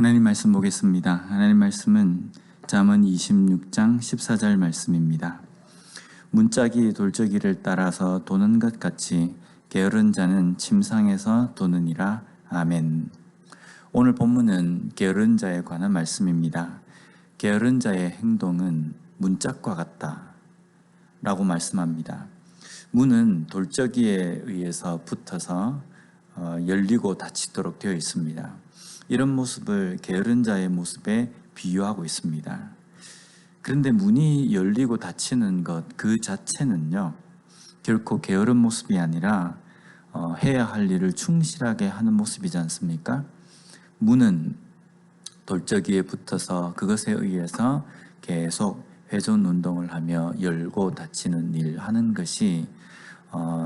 하나님 말씀 보겠습니다. 하나님 말씀은 잠언 26장 14절 말씀입니다. 문짝이 돌적이를 따라서 도는 것 같이 게으른 자는 침상에서 도느니라. 아멘. 오늘 본문은 게으른 자에 관한 말씀입니다. 게으른 자의 행동은 문짝과 같다 라고 말씀합니다. 문은 돌적이에 의해서 붙어서 열리고 닫히도록 되어 있습니다. 이런 모습을 게으른 자의 모습에 비유하고 있습니다. 그런데 문이 열리고 닫히는 것 그 자체는요, 결코 게으른 모습이 아니라 해야 할 일을 충실하게 하는 모습이지 않습니까? 문은 돌적이에 붙어서 그것에 의해서 계속 회전 운동을 하며 열고 닫히는 일 하는 것이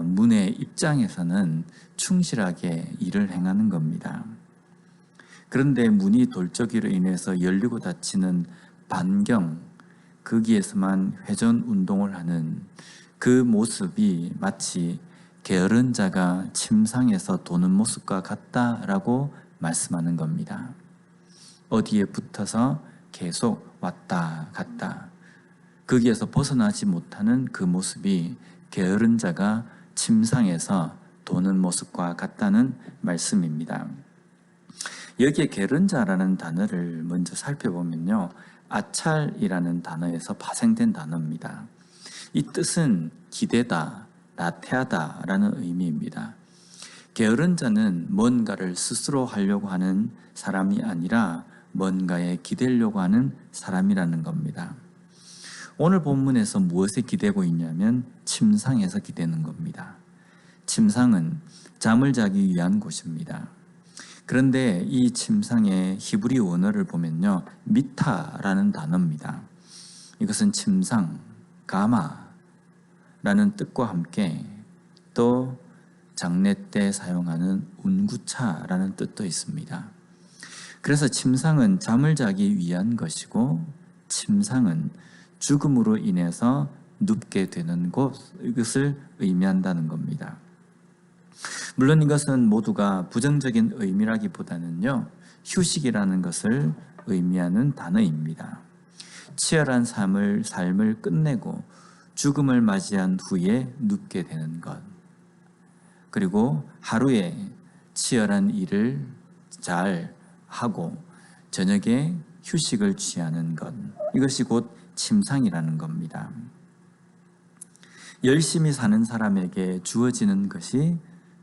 문의 입장에서는 충실하게 일을 행하는 겁니다. 그런데 문이 돌적이로 인해서 열리고 닫히는 반경, 거기에서만 회전 운동을 하는 그 모습이 마치 게으른 자가 침상에서 도는 모습과 같다라고 말씀하는 겁니다. 어디에 붙어서 계속 왔다 갔다, 거기에서 벗어나지 못하는 그 모습이 게으른 자가 침상에서 도는 모습과 같다는 말씀입니다. 여기에 게으른 자라는 단어를 먼저 살펴보면요, 아찰이라는 단어에서 파생된 단어입니다. 이 뜻은 기대다, 나태하다 라는 의미입니다. 게으른 자는 뭔가를 스스로 하려고 하는 사람이 아니라 뭔가에 기대려고 하는 사람이라는 겁니다. 오늘 본문에서 무엇에 기대고 있냐면 침상에서 기대는 겁니다. 침상은 잠을 자기 위한 곳입니다. 그런데 이 침상의 히브리 원어를 보면요, 미타라는 단어입니다. 이것은 침상, 가마라는 뜻과 함께 또 장례 때 사용하는 운구차라는 뜻도 있습니다. 그래서 침상은 잠을 자기 위한 것이고, 침상은 죽음으로 인해서 눕게 되는 곳, 이것을 의미한다는 겁니다. 물론 이것은 모두가 부정적인 의미라기보다는요, 휴식이라는 것을 의미하는 단어입니다. 치열한 삶을 끝내고 죽음을 맞이한 후에 눕게 되는 것, 그리고 하루에 치열한 일을 잘 하고 저녁에 휴식을 취하는 것, 이것이 곧 침상이라는 겁니다. 열심히 사는 사람에게 주어지는 것이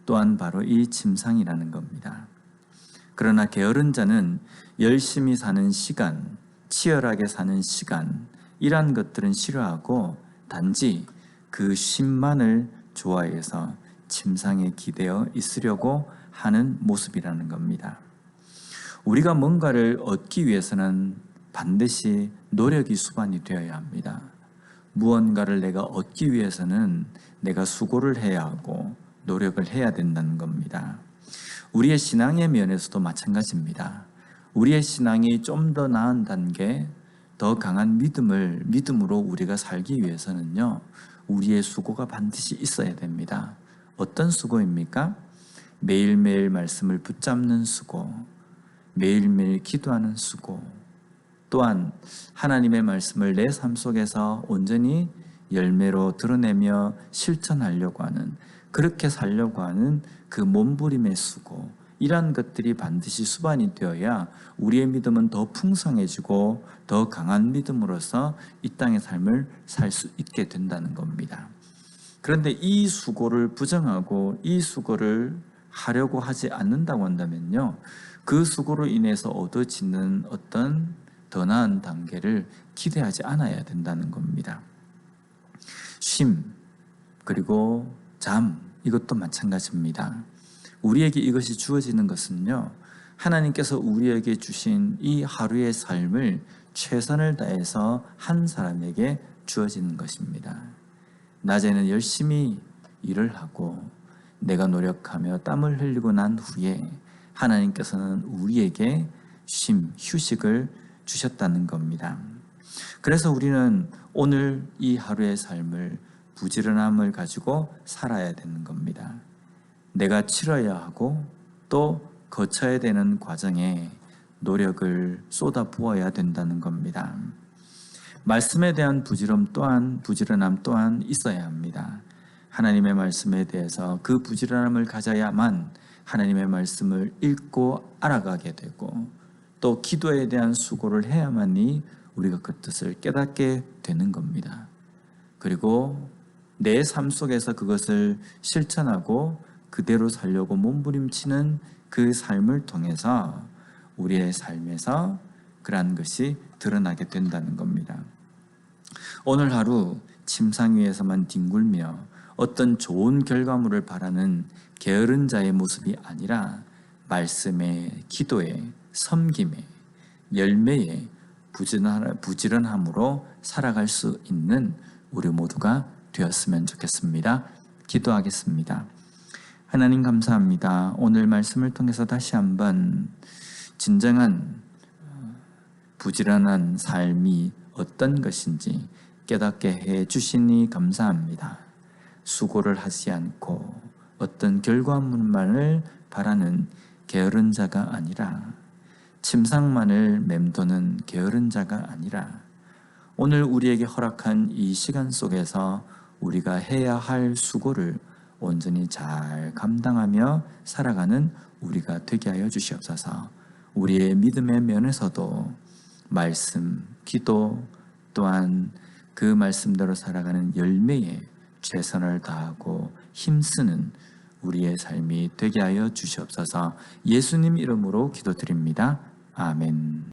또한 바로 이 침상이라는 겁니다. 그러나 게으른 자는 열심히 사는 시간, 치열하게 사는 시간, 이러한 것들은 싫어하고 단지 그 쉼만을 좋아해서 침상에 기대어 있으려고 하는 모습이라는 겁니다. 우리가 뭔가를 얻기 위해서는 반드시 노력이 수반이 되어야 합니다. 무언가를 내가 얻기 위해서는 내가 수고를 해야 하고 노력을 해야 된다는 겁니다. 우리의 신앙의 면에서도 마찬가지입니다. 우리의 신앙이 좀 더 나은 단계, 더 강한 믿음으로 우리가 살기 위해서는요, 우리의 수고가 반드시 있어야 됩니다. 어떤 수고입니까? 매일매일 말씀을 붙잡는 수고, 매일매일 기도하는 수고, 또한 하나님의 말씀을 내 삶 속에서 온전히 열매로 드러내며 실천하려고 하는, 그렇게 살려고 하는 그 몸부림의 수고, 이러한 것들이 반드시 수반이 되어야 우리의 믿음은 더 풍성해지고 더 강한 믿음으로서 이 땅의 삶을 살 수 있게 된다는 겁니다. 그런데 이 수고를 부정하고 이 수고를 하려고 하지 않는다고 한다면요, 그 수고로 인해서 얻어지는 어떤 더 나은 단계를 기대하지 않아야 된다는 겁니다. 쉼, 그리고 잠, 이것도 마찬가지입니다. 우리에게 이것이 주어지는 것은요, 하나님께서 우리에게 주신 이 하루의 삶을 최선을 다해서 한 사람에게 주어지는 것입니다. 낮에는 열심히 일을 하고 내가 노력하며 땀을 흘리고 난 후에 하나님께서는 우리에게 쉼, 휴식을 주셨다는 겁니다. 그래서 우리는 오늘 이 하루의 삶을 부지런함을 가지고 살아야 되는 겁니다. 내가 치러야 하고 또 거쳐야 되는 과정에 노력을 쏟아 부어야 된다는 겁니다. 말씀에 대한 부지런함 또한 있어야 합니다. 하나님의 말씀에 대해서 그 부지런함을 가져야만 하나님의 말씀을 읽고 알아가게 되고, 또 기도에 대한 수고를 해야만이 우리가 그 뜻을 깨닫게 되는 겁니다. 그리고 내 삶 속에서 그것을 실천하고 그대로 살려고 몸부림치는 그 삶을 통해서 우리의 삶에서 그러한 것이 드러나게 된다는 겁니다. 오늘 하루 침상 위에서만 뒹굴며 어떤 좋은 결과물을 바라는 게으른 자의 모습이 아니라 말씀에, 기도에, 섬김에, 열매에 부지런함으로 살아갈 수 있는 우리 모두가 되었으면 좋겠습니다. 기도하겠습니다. 하나님 감사합니다. 오늘 말씀을 통해서 다시 한번 진정한 부지런한 삶이 어떤 것인지 깨닫게 해 주시니 감사합니다. 수고를 하지 않고 어떤 결과물만을 바라는 게으른 자가 아니라, 침상만을 맴도는 게으른 자가 아니라, 오늘 우리에게 허락한 이 시간 속에서 우리가 해야 할 수고를 온전히 잘 감당하며 살아가는 우리가 되게 하여 주시옵소서. 우리의 믿음의 면에서도 말씀, 기도 또한 그 말씀대로 살아가는 열매에 최선을 다하고 힘쓰는 우리의 삶이 되게 하여 주시옵소서. 예수님 이름으로 기도드립니다. 아멘.